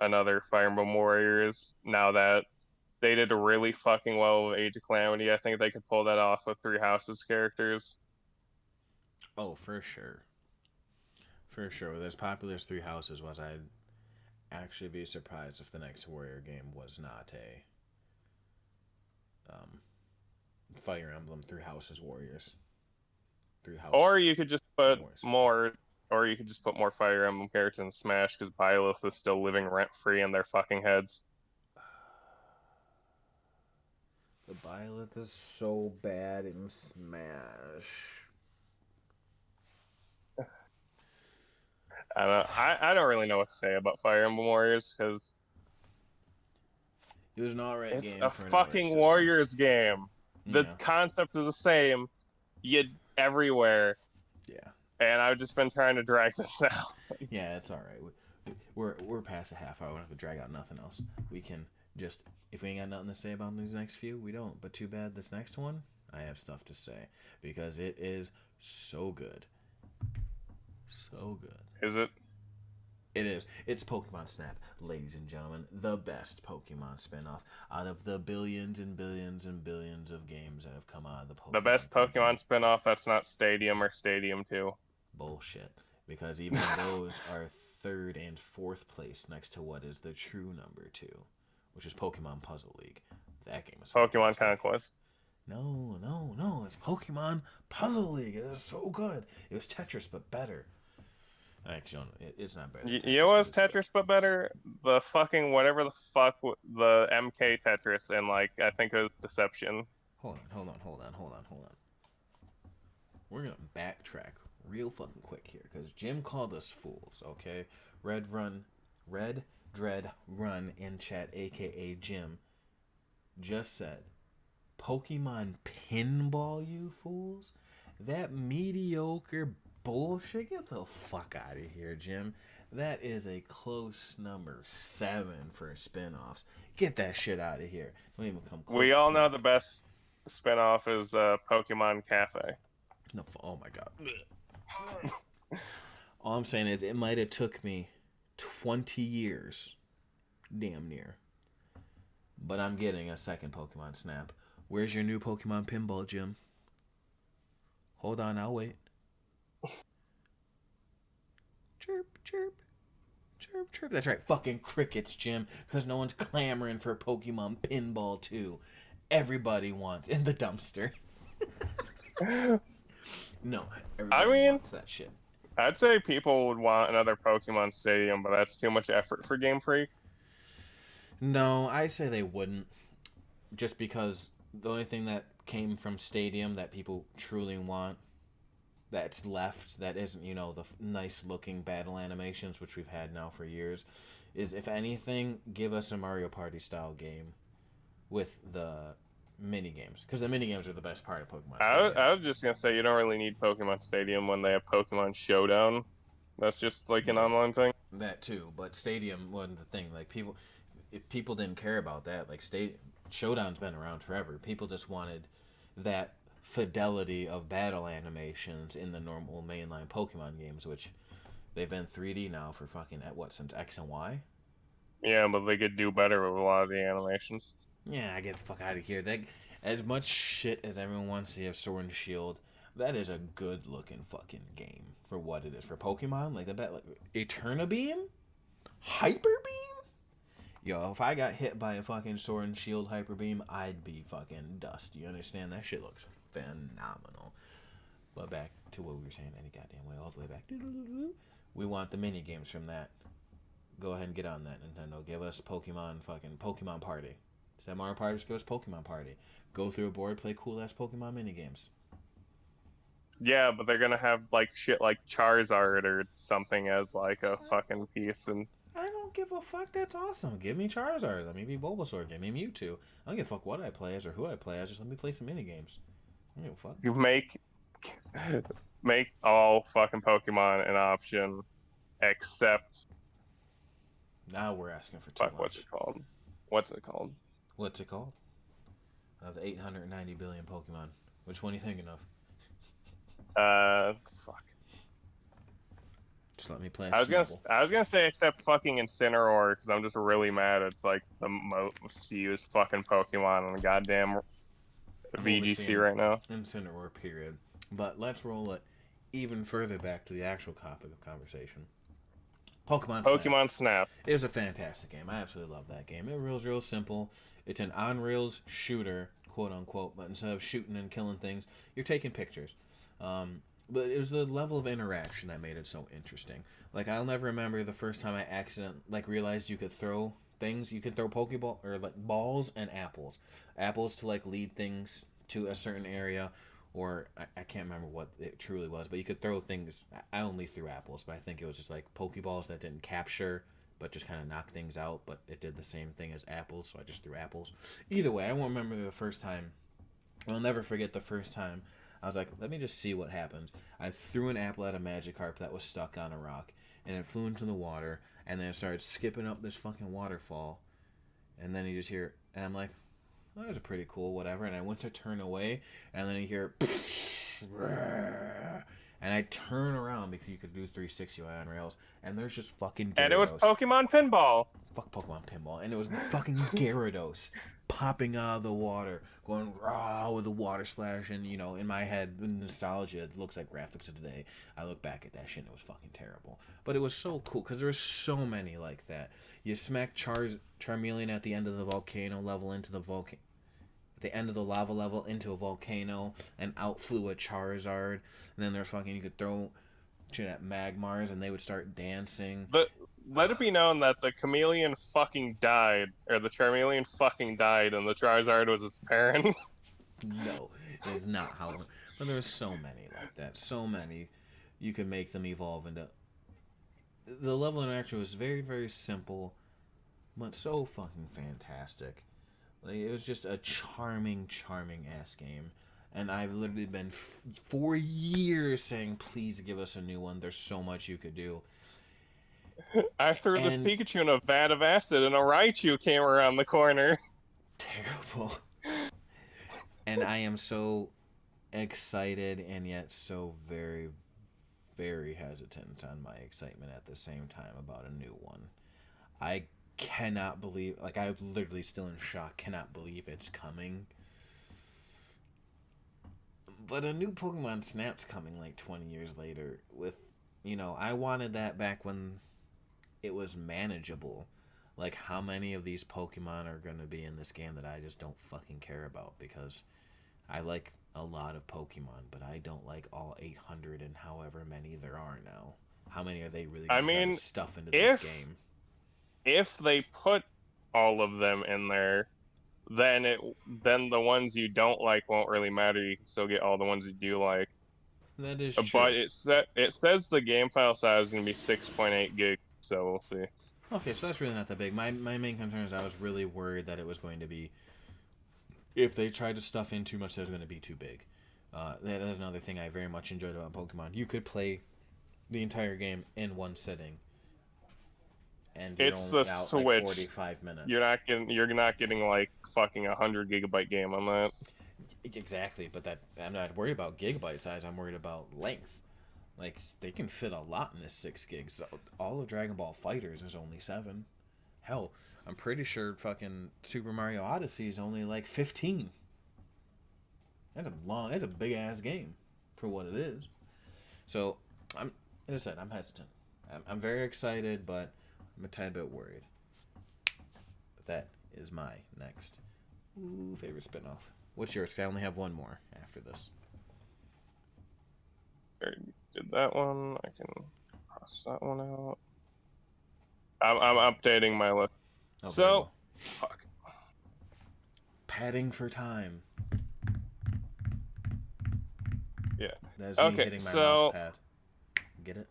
another Fire Emblem Warriors now that they did really fucking well with Age of Calamity. I think they could pull that off with Three Houses characters. Oh, for sure. For sure. With as popular as Three Houses was, I'd actually be surprised if the next Warrior game was not a Fire Emblem Three Houses Warriors. Three House Or you could just put Warriors. more, or you could just put more Fire Emblem characters in Smash because Byleth is still living rent free in their fucking heads. The Byleth is so bad in Smash. I don't really know what to say about Fire Emblem Warriors because It was an alright it's game a for an alright fucking system. Warriors game. The Yeah. concept is the same, yet everywhere, Yeah. and I've just been trying to drag this out. Yeah, it's alright. We're past a half hour. We don't have to drag out nothing else. We can just, if we ain't got nothing to say about these next few, we don't. But too bad this next one, I have stuff to say because it is so good. So good. Is it? It is. It's Pokemon Snap, ladies and gentlemen. The best Pokemon spinoff out of the billions and billions and billions of games that have come out of the The Pokemon best company. Pokemon spinoff that's not Stadium or Stadium 2. Bullshit. Because even those are third and fourth place next to what is the true number two, which is Pokemon Puzzle League. That game is Pokemon fantastic. Conquest. No. It's Pokemon Puzzle League. It is so good. It was Tetris, but better. Actually, it's not better than You know Tetris, but what's it's still. Tetris but better? The fucking whatever the fuck the MK Tetris and like I think it was Deception. Hold on. We're gonna backtrack real fucking quick here, because Jim called us fools, okay? Red Dread Run in chat, aka Jim, just said, Pokemon Pinball, you fools? That mediocre bullshit? Get the fuck out of here, Jim. That is a close number 7 for spinoffs. Get that shit out of here. Don't even come close We to all know Snap. the best spinoff is Pokemon Cafe. No, oh my god. All I'm saying is it might have took me 20 years, damn near, but I'm getting a second Pokemon Snap. Where's your new Pokemon Pinball, Jim? Hold on, I'll wait. Chirp, chirp, chirp, chirp. That's right, fucking crickets, Jim, because no one's clamoring for Pokemon Pinball 2. Everybody wants in the dumpster. No, I everybody mean, wants that shit. I'd say people would want another Pokemon Stadium, but that's too much effort for Game Freak. No, I'd say they wouldn't. Just because the only thing that came from Stadium that people truly want that's left that isn't, the nice looking battle animations, which we've had now for years, is if anything, give us a Mario Party style game with the mini games, because the mini games are the best part of Pokemon Stadium. I was just gonna say you don't really need Pokemon Stadium when they have Pokemon Showdown. That's just like an Yeah, online thing. that too, but Stadium wasn't the thing. Like people, if people didn't care about that, like Showdown's been around forever. People just wanted that fidelity of battle animations in the normal mainline Pokemon games, which they've been 3D now for fucking at what, since X and Y. Yeah, but they could do better with a lot of the animations. Yeah, I get the fuck out of here. That, as much shit as everyone wants to have Sword and Shield, that is a good looking fucking game for what it is for Pokemon. Like the bet, like Eterna Beam, Hyper Beam. Yo, if I got hit by a fucking Sword and Shield Hyper Beam, I'd be fucking dust. You understand? That shit looks phenomenal. But back to what we were saying, any goddamn way, all the way back. We want the mini games from that. Go ahead and get on that, Nintendo. Give us Pokemon Party. Instead of Mario Party, just give us Pokemon Party. Go through a board, play cool ass Pokemon mini games. Yeah, but they're gonna have like shit like Charizard or something as like a fucking piece, and I don't give a fuck. That's awesome. Give me Charizard. Let me be Bulbasaur. Give me Mewtwo. I don't give a fuck what I play as or who I play as. Just let me play some mini games. I don't give a fuck. you make all fucking Pokemon an option except Now we're asking for too fuck, what's much. it called? What's it called? What's it called? Of the 890 billion Pokemon. Which one are you thinking of? Fuck. Just let me play. I was gonna say except fucking Incineroar because I'm just really mad. It's like the most used fucking Pokemon on the goddamn VGC right now. Incineroar, period. But let's roll it even further back to the actual topic of conversation. Pokemon Snap. Pokemon Snap. It was a fantastic game. I absolutely love that game. It was real simple. It's an on-rails shooter, quote unquote, but instead of shooting and killing things, you're taking pictures. But it was the level of interaction that made it so interesting. Like, I'll never remember the first time I realized you could throw things. You could throw Pokeball or like balls and apples. Apples to like lead things to a certain area, or I can't remember what it truly was, but you could throw things. I only threw apples, but I think it was just like Pokeballs that didn't capture, but just kind of knock things out, but it did the same thing as apples, so I just threw apples. Either way, I won't remember the first time. I'll never forget the first time. I was like, let me just see what happens. I threw an apple at a Magikarp that was stuck on a rock, and it flew into the water, and then it started skipping up this fucking waterfall, and then you just hear, and I'm like, well, that was a pretty cool whatever, and I went to turn away, and then you hear, and I turn around because you could do 360 on rails, and there's just fucking Gyarados. And it was Pokemon Pinball. Fuck Pokemon Pinball, and it was fucking Gyarados popping out of the water, going raw with the water splash, and in my head, nostalgia, it looks like graphics of today. I look back at that shit, and it was fucking terrible, but it was so cool because there were so many like that. You smack Charmeleon at the end of the volcano level into the at the end of the lava level into a volcano, and out flew a Charizard, and then there's fucking, you could throw shit at Magmars and they would start dancing. But let it be known that the chameleon fucking died, or the Charmeleon fucking died, and the Charizard was its parent. No, it's not how. But there's so many like that. So many. You could make them evolve into. The level of interaction was very, very simple, but so fucking fantastic. Like, it was just a charming, charming ass game. And I've literally been for years saying, please give us a new one. There's so much you could do. I threw this Pikachu in a vat of acid, and a Raichu came around the corner. Terrible. And I am so excited and yet so very, very hesitant on my excitement at the same time about a new one. I cannot believe, like, I'm literally still in shock, cannot believe it's coming. But a new Pokemon Snap's coming like 20 years later with, I wanted that back when it was manageable. Like, how many of these Pokemon are going to be in this game that I just don't fucking care about, because I like a lot of Pokemon, but I don't like all 800 and however many there are now. How many are they really going to stuff into this game? If they put all of them in there, then the ones you don't like won't really matter. You can still get all the ones you do like. That is But true. it says the game file size is gonna be 6.8 gigs, so we'll see. Okay, so that's really not that big. My main concern is I was really worried that it was going to be, if they tried to stuff in too much, that it was going to be too big. That is another thing I very much enjoyed about Pokemon. You could play the entire game in one sitting, and you're It's only the out like Switch. 45 minutes. You're not getting like fucking 100 gigabyte game on that. Exactly, but that I'm not worried about gigabyte size. I'm worried about length. Like they can fit a lot in this 6 gigs. So all of Dragon Ball Fighters is only 7. Hell, I'm pretty sure fucking Super Mario Odyssey is only like 15. That's a big ass game for what it is. So I'm, as I said, I'm hesitant. I'm very excited, but I'm a tad bit worried. But that is my next favorite spinoff. What's yours? 'Cause I only have one more after this. Already did that one. I can cross that one out. I'm updating my list. Oh, very So, well. fuck. Padding for time. Yeah. That is me Okay, hitting my mouse so pad. Get it?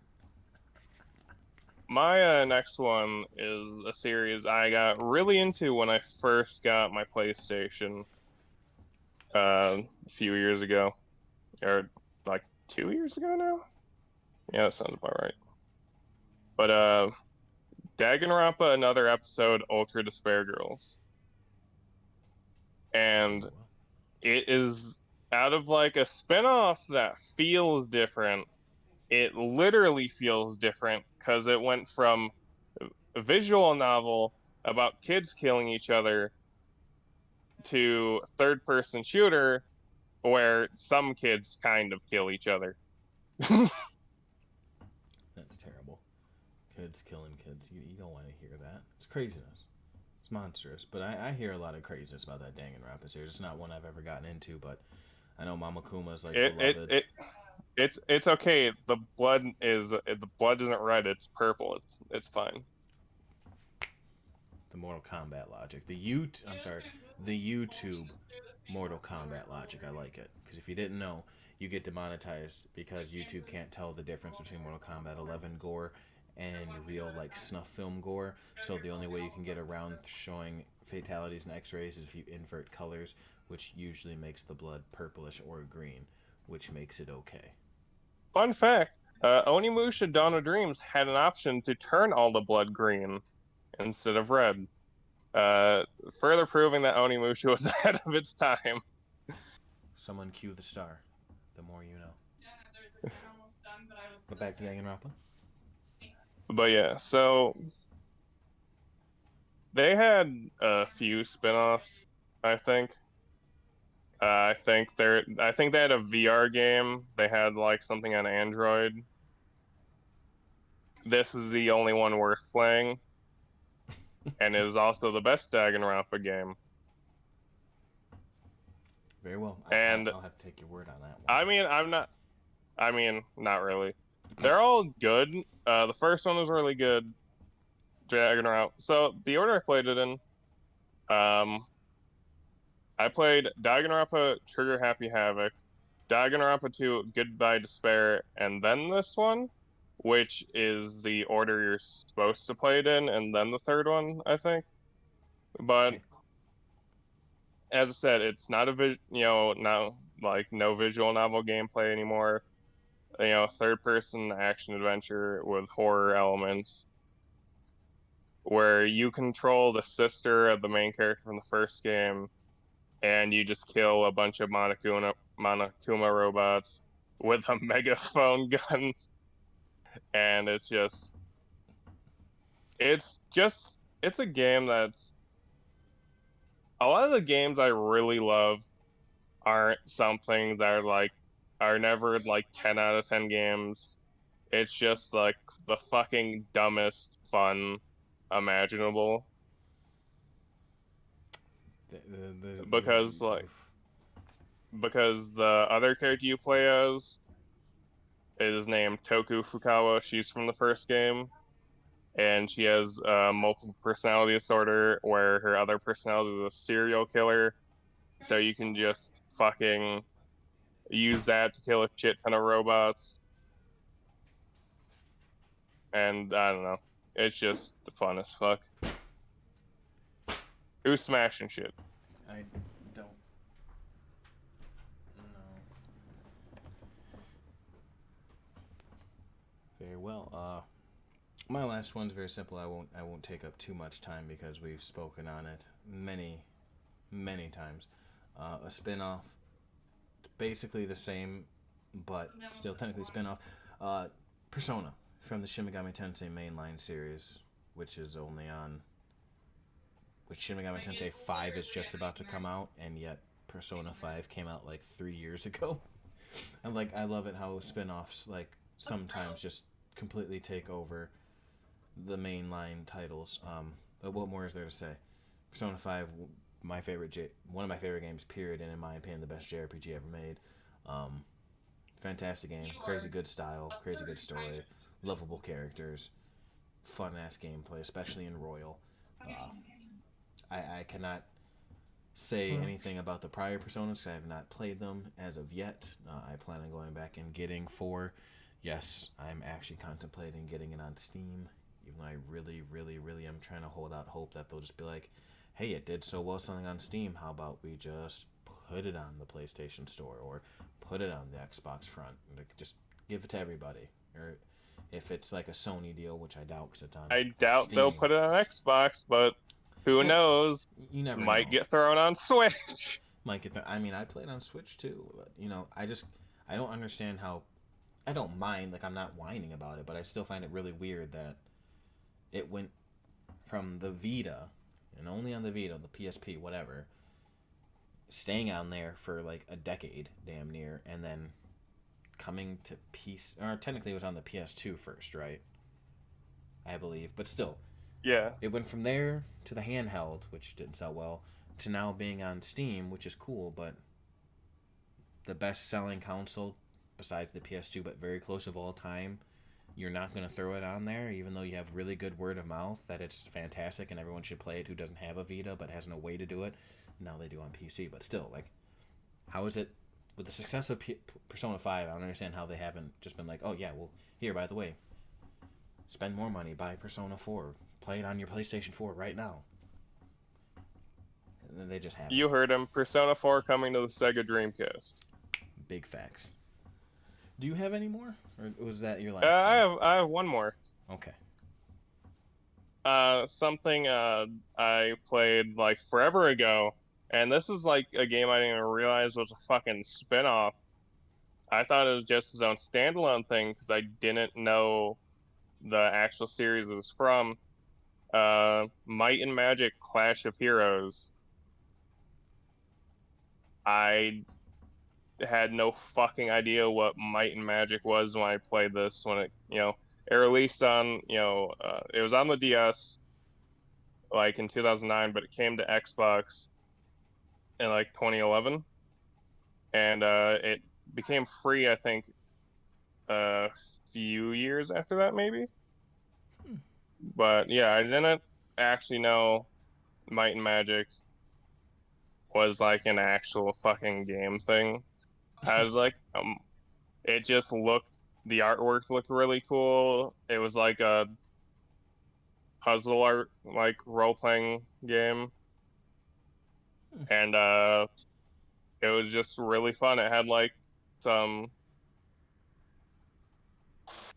my next one is a series I got really into when I first got my PlayStation a few years ago, or like 2 years ago now. Yeah, that sounds about right. But Danganronpa, another episode, Ultra Despair Girls, and Very well. it is out of like a spinoff that feels different. It literally feels different because it went from a visual novel about kids killing each other to third person shooter where some kids kind of kill each other. That's terrible. Kids killing kids. You don't want to hear that. It's craziness. It's monstrous. But I hear a lot of craziness about that Danganronpa series. It's not one I've ever gotten into, but I know Mama Kuma's like it it, beloved. it it's okay. The blood isn't red, it's purple. It's fine. The Mortal Kombat logic. I'm sorry, the YouTube Mortal Kombat logic. I like it because if you didn't know, you get demonetized because YouTube can't tell the difference between Mortal Kombat 11 gore and real like snuff film gore. So the only way you can get around showing fatalities and X-rays is if you invert colors, which usually makes the blood purplish or green, which makes it okay. Fun fact, Onimusha Dawn of Dreams had an option to turn all the blood green instead of red. Uh, Further proving that Onimusha was ahead of its time. Someone cue the star. The more you know. But back to Danganronpa. But yeah, so they had a few spin-offs, I think. I think they had a VR game. They had like something on Android. This is the only one worth playing, and is also the best Danganronpa game. Very well. And I'll have to take your word on that one. I mean, I'm not. I mean, not really. They're all good. The first one was really good, Danganronpa. So the order I played it in, um, I played Danganronpa, Trigger Happy Havoc, Danganronpa 2, Goodbye Despair, and then this one, which is the order you're supposed to play it in, and then the third one, I think. But Okay. as I said, it's not now like no visual novel gameplay anymore. Third person action adventure with horror elements where you control the sister of the main character from the first game and you just kill a bunch of Monokuma robots with a megaphone gun. And it's a game that's a lot of the games I really love aren't something that are never like 10 out of 10 games. It's just like the fucking dumbest fun imaginable because the other character you play as is named Toku Fukawa. She's from the first game, and she has multiple personality disorder where her other personality is a serial killer. So you can just fucking use that to kill a shit ton of robots. And I don't know. It's just fun as fuck. It was smashing shit. I don't know. Very well. My last one's very simple. I won't take up too much time because we've spoken on it many times. A spin-off. It's basically the same, but still technically spin-off. Persona from the Shin Megami Tensei mainline series, which is only on which Shin Megami Tensei 5 is just about to come out, and yet Persona 5 came out like 3 years ago. And like I love it how spin-offs like sometimes just completely take over the mainline titles. But what more is there to say? Persona 5, one of my favorite games, period, and in my opinion, the best JRPG ever made. Um, Fantastic game, crazy good style, crazy good story, lovable characters, fun ass gameplay, especially in Royal. Uh, I cannot say anything about the prior Personas because I have not played them as of yet. I plan on going back and getting 4. Yes, I'm actually contemplating getting it on Steam, even though I really am trying to hold out hope that they'll just be like, hey, it did so well selling on Steam, how about we just put it on the PlayStation Store or put it on the Xbox front? Like, just give it to everybody. Or if it's like a Sony deal, which I doubt because it's on I doubt they'll Steam. put it on Xbox, but who Yeah, knows? you never Might know. get thrown on Switch. Might get I mean, I played on Switch too, but I don't understand how. I don't mind, like I'm not whining about it, but I still find it really weird that it went from the Vita and only on the Vita, the PSP, whatever, staying on there for like a decade, damn near, and then coming to PC, or technically it was on the PS2 first, right? I believe, but still, Yeah. it went from there to the handheld, which didn't sell well, to now being on Steam, which is cool, but the best-selling console besides the PS2, but very close of all time, you're not going to throw it on there, even though you have really good word of mouth that it's fantastic and everyone should play it who doesn't have a Vita but has no way to do it. Now they do on PC, but still, like, how is it with the success of Persona 5? I don't understand how they haven't just been like, oh yeah, well, here, by the way, spend more money, buy Persona 4, play it on your PlayStation 4 right now. And then they just haven't. You heard him. Persona 4 coming to the Sega Dreamcast. Big facts. Do you have any more, or was that your last I have one more. Okay. Something I played like forever ago, and this is like a game I didn't even realize was a fucking spin-off. I thought it was just its own standalone thing because I didn't know the actual series it was from. Might and Magic Clash of Heroes. I had no fucking idea what Might and Magic was when I played this when it released on, it was on the DS like in 2009, but it came to Xbox in like 2011, and it became free, I think, a few years after that, maybe. But yeah, I didn't actually know Might and Magic was like an actual fucking game thing. I was like, it just the artwork looked really cool. It was like a puzzle art, like role playing game, and it was just really fun. It had like some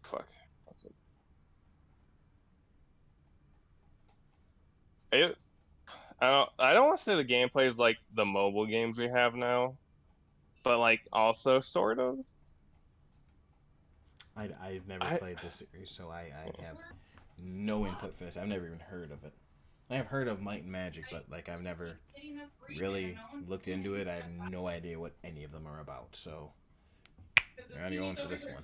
fuck. What's it? It I don't want to say the gameplay is like the mobile games we have now, but like also sort of. I've never I played this series, so I have no input for this. I've never even heard of it. I have heard of Might and Magic, but like I've never really looked into it. I have no idea what any of them are about. So you're on your own for this one.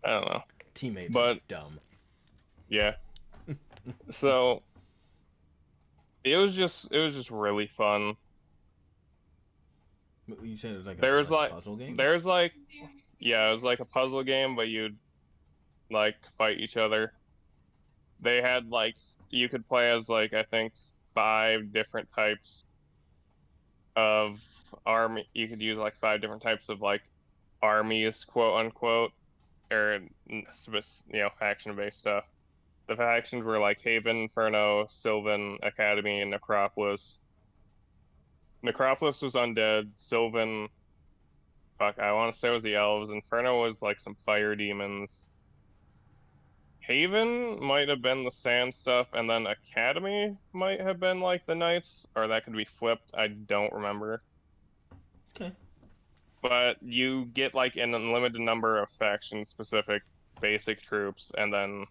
I don't know, Teammates are but dumb. yeah. So it was just really fun. You said it was There's like a like puzzle game. there's like yeah, it was like a puzzle game, but you'd like fight each other. They had like you could play as like I think 5 different types of army. You could use like 5 different types of like armies, quote unquote, or faction-based stuff. The factions were like Haven, Inferno, Sylvan, Academy, and Necropolis. Necropolis was undead. Sylvan, fuck, I want to say it was the elves. Inferno was like some fire demons. Haven might have been the sand stuff, and then Academy might have been like the knights, or that could be flipped. I don't remember. Okay. But you get like an unlimited number of faction-specific basic troops, and then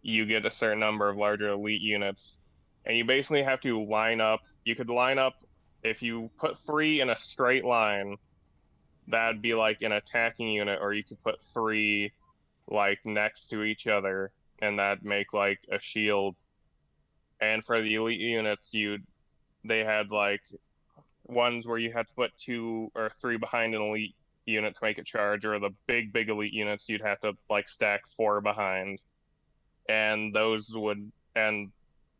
you get a certain number of larger elite units. And you basically have to line up. You could line up, if you put 3 in a straight line, that'd be like an attacking unit, or you could put 3 like next to each other, and that'd make like a shield. And for the elite units, they had like ones where you had to put 2 or 3 behind an elite unit to make a charge, or the big elite units you'd have to like stack 4 behind. And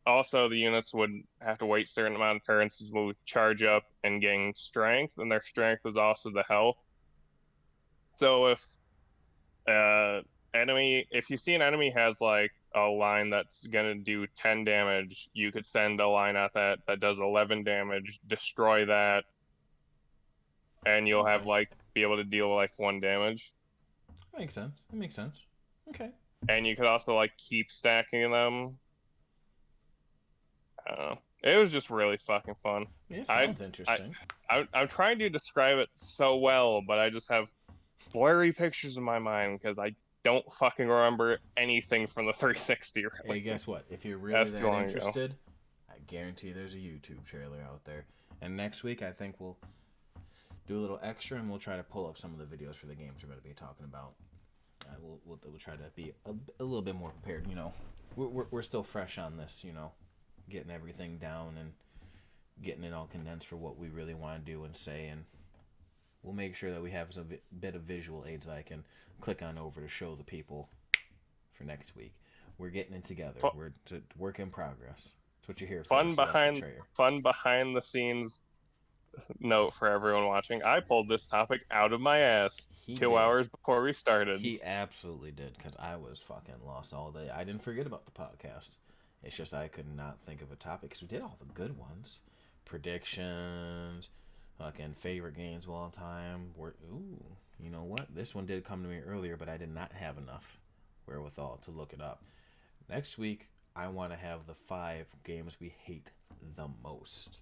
also the units would have to wait a certain amount of turns to charge up and gain strength, and their strength was also the health. So if you see an enemy has like a line that's gonna do 10 damage, you could send a line at that does 11 damage, destroy that, and you'll have like be able to deal like 1 damage. That makes sense. That makes sense. Okay. And you could also like keep stacking them. I don't know. It was just really fucking fun. Yeah, sounds interesting. I'm trying to describe it so well, but I just have blurry pictures in my mind because I don't fucking remember anything from the 360. Really. Hey, guess what? If you're really that long interested, ago. I guarantee there's a YouTube trailer out there. And next week, I think we'll do a little extra, and we'll try to pull up some of the videos for the games we're going to be talking about. We'll try to be a little bit more prepared. You know, we're still fresh on this. You know, getting everything down and getting it all condensed for what we really want to do and say, and we'll make sure that we have some bit of visual aids that I can click on over to show the people for next week. We're getting it together. We're a work in progress. That's what you hear. Fun behind the scenes note for everyone watching. I pulled this topic out of my ass 2 hours before we started. He absolutely did, because I was fucking lost all day. I didn't forget about the podcast. It's just I could not think of a topic, because we did all the good ones. Predictions, fucking favorite games of all time. You know what? This one did come to me earlier, but I did not have enough wherewithal to look it up. Next week, I want to have the 5 games we hate the most.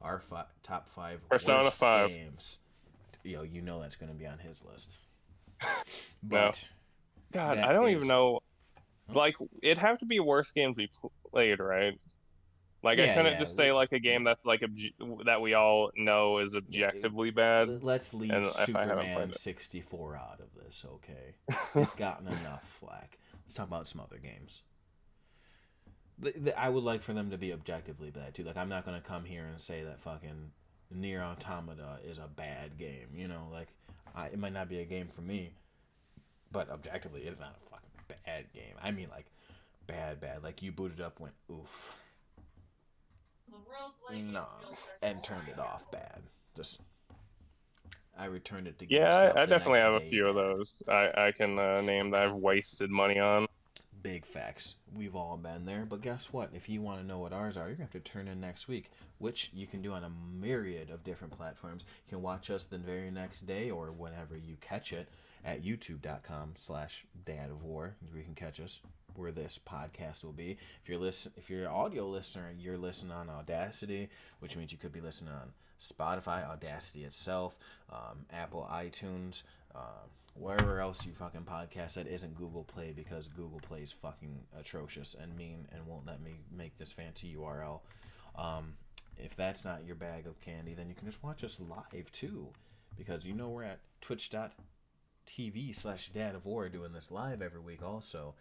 Our top 5 Persona worst 5 games. You know that's going to be on his list. But no. God, I don't even know. Like, it'd have to be worst games we played, right? Like, I couldn't just say like a game that's like that we all know is objectively bad. Let's leave Superman 64 out of this, okay? It's gotten enough flack. Let's talk about some other games. I would like for them to be objectively bad too. Like, I'm not gonna come here and say that fucking Nier Automata is a bad game. You know, like it might not be a game for me, but objectively, it's not a fucking bad game. I mean, like bad. Like you booted up, went oof, no, and turned it off bad. Just I returned it to GameStop. I definitely have a few of those. I can name that I've wasted money on. Big facts. We've all been there. But guess what? If you want to know what ours are, you're going to have to turn in next week, which you can do on a myriad of different platforms. You can watch us the very next day or whenever you catch it at youtube.com/dadofwar, where you can catch us, where this podcast will be. If you're an audio listener, you're listening on Audacity, which means you could be listening on Spotify, Audacity itself, Apple iTunes, wherever else you fucking podcast that isn't Google Play, because Google Play is fucking atrocious and mean and won't let me make this fancy URL. If that's not your bag of candy, then you can just watch us live too, because you know we're at twitch.tv/dadofwar doing this live every week also,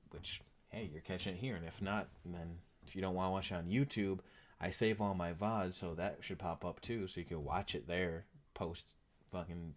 which, hey, you're catching it here. And if not, then if you don't want to watch it on YouTube, I save all my VODs, so that should pop up too, so you can watch it there, post fucking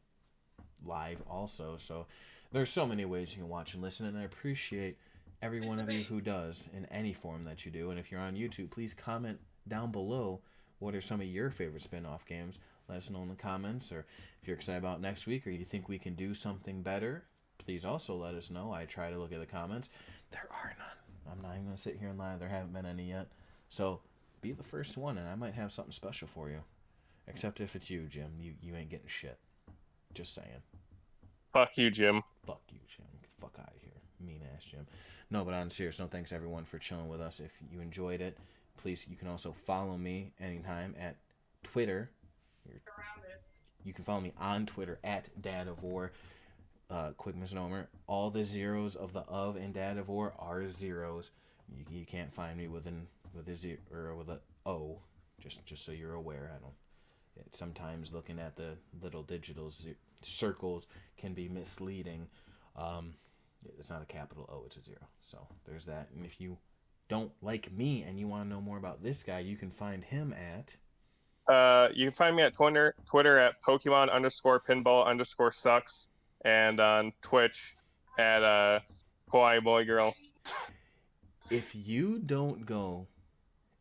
live also. So there's so many ways you can watch and listen, and I appreciate every one of you who does in any form that you do. And if you're on YouTube, please comment down below what are some of your favorite spin-off games. Let us know in the comments, or if you're excited about next week, or you think we can do something better, please also let us know. I try to look at the comments. There are none. I'm not even going to sit here and lie. There haven't been any yet. So be the first one, and I might have something special for you. Except if it's you, Jim. You ain't getting shit. Just saying. Fuck you, Jim. Fuck you, Jim. Get the fuck out of here. Mean ass Jim. No, but on serious note, thanks everyone for chilling with us. If you enjoyed it, please, you can also follow me anytime at Twitter. You can follow me on Twitter at Dad of War. Quick misnomer: all the zeros of the of and Dad of War are zeros. You can't find me with a zero or with a O. Just so you're aware. I don't. Sometimes looking at the little digital circles can be misleading. It's not a capital O, it's a zero. So there's that. And if you don't like me and you want to know more about this guy, you can find him at. You can find me at Twitter at Pokemon_pinball_sucks, and on Twitch at Kawaii Boy Girl. If you don't go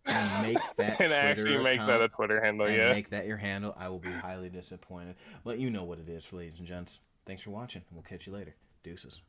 and make that And Twitter actually make account that a Twitter handle, and yeah. make that your handle, I will be highly disappointed. But you know what it is, ladies and gents. Thanks for watching. We'll catch you later. Deuces.